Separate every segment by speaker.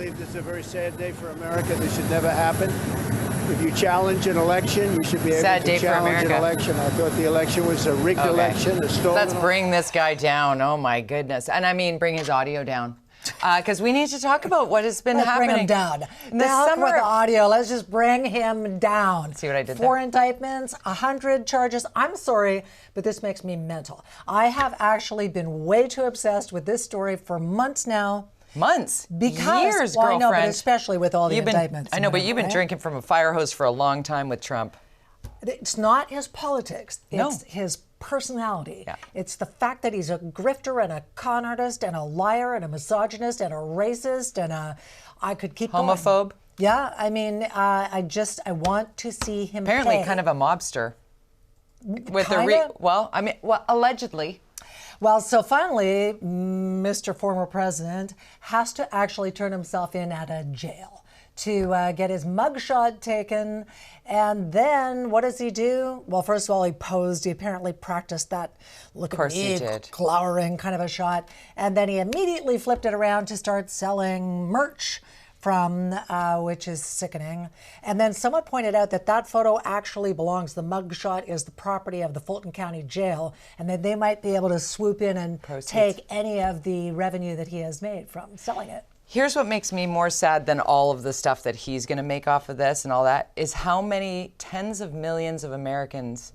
Speaker 1: believe this is a very sad day for America. This should never happen. If you challenge an election, you should be able to challenge an election. I thought the election was a rigged election, a stolen.
Speaker 2: Let's bring this guy down. Oh, my goodness. And I mean, bring his audio down. Because we need to talk about what has been happening.
Speaker 3: Bring him down. The summer with the audio. Let's just bring him down.
Speaker 2: See what I did
Speaker 3: 4 indictments, 100 charges. I'm sorry, but this makes me mental. I have actually been way too obsessed with this story for months now.
Speaker 2: Months?
Speaker 3: Because,
Speaker 2: years,
Speaker 3: well,
Speaker 2: girlfriend.
Speaker 3: I know, but especially with all the indictments.
Speaker 2: I know, but you've been drinking from a fire hose for a long time with Trump.
Speaker 3: It's not his politics. It's his personality.
Speaker 2: Yeah.
Speaker 3: It's the fact that he's a grifter and a con artist and a liar and a misogynist and a racist and I could keep
Speaker 2: homophobe.
Speaker 3: Going. Yeah, I mean, I want to see him
Speaker 2: apparently kind of a mobster. With allegedly.
Speaker 3: Well, so finally, Mr. Former President has to actually turn himself in at a jail to get his mugshot taken. And then what does he do? Well, first of all, he posed. He apparently practiced that look at me, glowering kind of a shot. And then he immediately flipped it around to start selling merch from, which is sickening. And then someone pointed out that that photo actually belongs, the mugshot is the property of the Fulton County Jail, and that they might be able to swoop in and take any of the revenue that he has made from selling it.
Speaker 2: Here's what makes me more sad than all of the stuff that he's going to make off of this and all that, is how many tens of millions of Americans,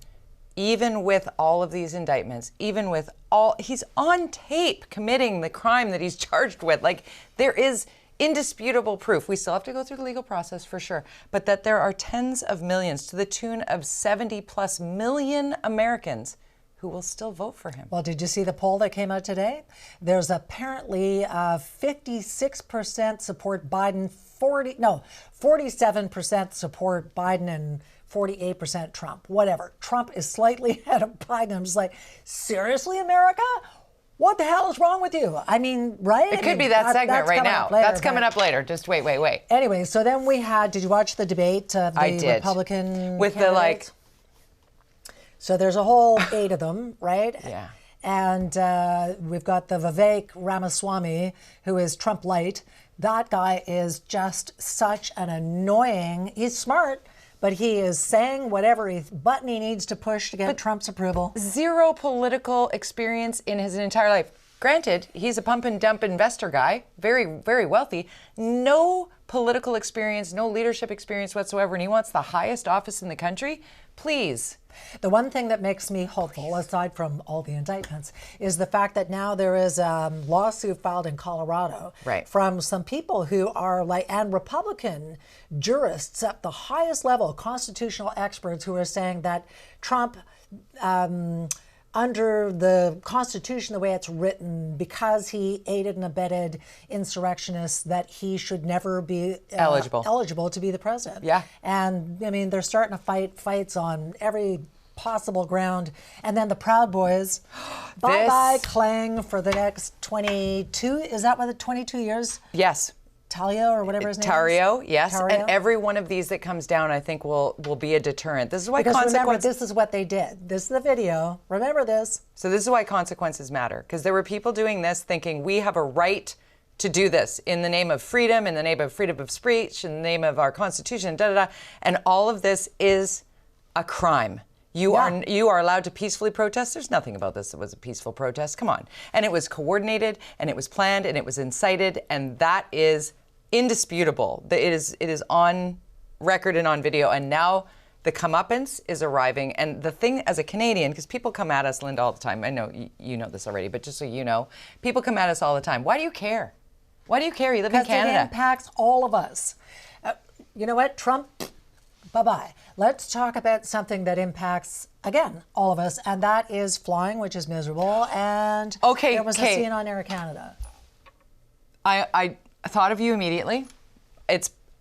Speaker 2: even with all of these indictments, even with all, he's on tape committing the crime that he's charged with. Like, there is indisputable proof. We still have to go through the legal process for sure, but that there are tens of millions, to the tune of 70+ million Americans who will still vote for him.
Speaker 3: Well, did you see the poll that came out today? There's apparently 56% support Biden, 47% support Biden and 48% Trump. Whatever. Trump is slightly ahead of Biden. I'm just like, seriously, America? What the hell is wrong with you? I mean, right?
Speaker 2: It could be that segment right now. That's coming up later. Just wait.
Speaker 3: Anyway, so then we had, did you watch the debate of the Republican
Speaker 2: with
Speaker 3: candidates? So there's a whole 8 of them, right?
Speaker 2: Yeah.
Speaker 3: And we've got the Vivek Ramaswamy, who is Trump light. That guy is just such an annoying, he's smart, but he is saying whatever button he needs to push to get Trump's approval.
Speaker 2: Zero political experience in his entire life. Granted, he's a pump and dump investor guy, very, very wealthy. No political experience, no leadership experience whatsoever, and he wants the highest office in the country. Please.
Speaker 3: The one thing that makes me hopeful, aside from all the indictments, is the fact that now there is a lawsuit filed in Colorado from some people who are and Republican jurists at the highest level, constitutional experts, who are saying that Trump, under the Constitution, the way it's written, because he aided and abetted insurrectionists, that he should never be eligible to be the president.
Speaker 2: Yeah.
Speaker 3: And I mean, they're starting to fight fights on every possible ground. And then the Proud Boys, bye-bye Clang for the next 22, is that what, the 22 years?
Speaker 2: Yes.
Speaker 3: Tario or whatever his name is?
Speaker 2: Tario, yes. Tario. And every one of these that comes down, I think, will be a deterrent. This is why
Speaker 3: remember, this is what they did. This is the video. Remember this.
Speaker 2: So this is why consequences matter. Because there were people doing this thinking, we have a right to do this in the name of freedom, in the name of freedom of speech, in the name of our Constitution, and all of this is a crime. You are allowed to peacefully protest. There's nothing about this that was a peaceful protest. Come on. And it was coordinated, and it was planned, and it was incited, and that is indisputable. It is on record and on video, and now the comeuppance is arriving. And the thing, as a Canadian, because people come at us, Linda, all the time. I know you know this already, but just so you know, people come at us all the time. Why do you care? Why do you care? You live in Canada.
Speaker 3: Because it impacts all of us. You know what, Trump? Bye-bye. Let's talk about something that impacts, again, all of us, and that is flying, which is miserable. And there was a scene on Air Canada.
Speaker 2: I thought of you immediately.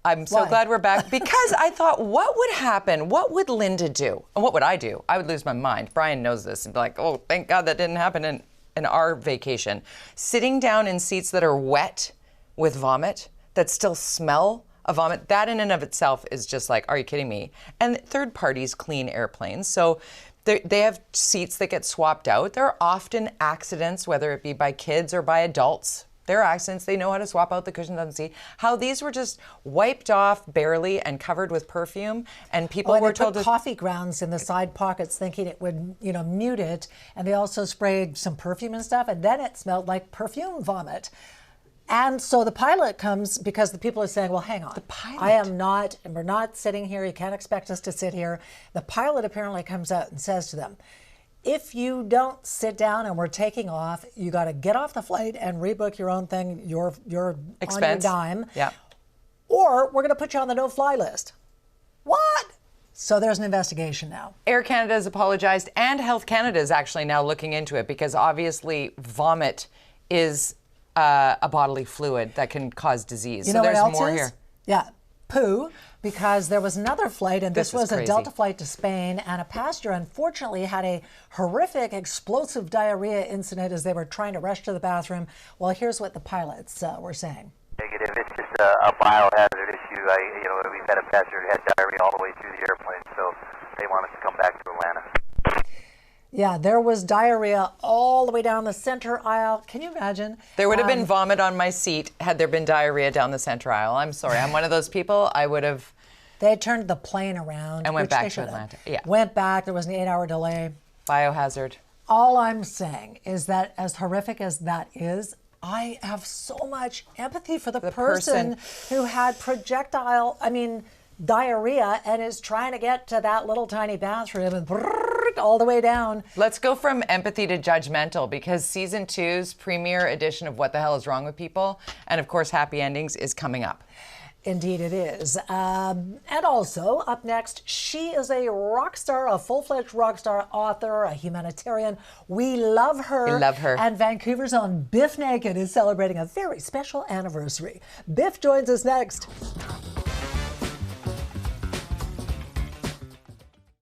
Speaker 2: I'm so glad we're back, because I thought, what would happen? What would Linda do? And what would I do? I would lose my mind. Brian knows this and be like, oh, thank God that didn't happen in our vacation. Sitting down in seats that are wet with vomit, that still smell of vomit, that in and of itself is just like, are you kidding me? And third parties clean airplanes. So they have seats that get swapped out. There are often accidents, whether it be by kids or by adults, There are accidents. They know how to swap out the cushions on the seat. How these were just wiped off barely and covered with perfume, and people were told
Speaker 3: to put coffee grounds in the side pockets, thinking it would, mute it. And they also sprayed some perfume and stuff, and then it smelled like perfume vomit. And so the pilot comes because the people are saying, well, hang on. The pilot. We're not sitting here. You can't expect us to sit here. The pilot apparently comes out and says to them, if you don't sit down and we're taking off, you got to get off the flight and rebook your own thing, your
Speaker 2: expense.
Speaker 3: On your dime.
Speaker 2: Yeah.
Speaker 3: Or we're going to put you on the no-fly list. What? So there's an investigation now.
Speaker 2: Air Canada has apologized, and Health Canada is actually now looking into it, because obviously vomit is a bodily fluid that can cause disease.
Speaker 3: You know
Speaker 2: there's
Speaker 3: what else
Speaker 2: more
Speaker 3: is?
Speaker 2: here.
Speaker 3: Yeah, poo, because there was another flight, and this was a Delta flight to Spain, and a passenger unfortunately had a horrific explosive diarrhea incident as they were trying to rush to the bathroom. Well, here's what the pilots were saying.
Speaker 4: Negative. It's just a biohazard issue. We've had a passenger who had diarrhea all the way through the airplane, so they want us to come back to Atlanta.
Speaker 3: Yeah, there was diarrhea all the way down the center aisle. Can you imagine?
Speaker 2: There would have been vomit on my seat had there been diarrhea down the center aisle. I'm sorry. I'm one of those people. I would have...
Speaker 3: They turned the plane around.
Speaker 2: And went back to Atlanta. Yeah.
Speaker 3: Went back. There was an 8-hour delay.
Speaker 2: Biohazard.
Speaker 3: All I'm saying is that as horrific as that is, I have so much empathy for the person who had diarrhea and is trying to get to that little tiny bathroom and all the way down.
Speaker 2: Let's go from empathy to judgmental, because season 2's premiere edition of What the Hell is Wrong with People, and of course Happy Endings, is coming up.
Speaker 3: Indeed it is. And also, up next, she is a rock star, a full-fledged rock star, author, a humanitarian. We love her.
Speaker 2: We love her.
Speaker 3: And Vancouver's own Biff Naked is celebrating a very special anniversary. Biff joins us next.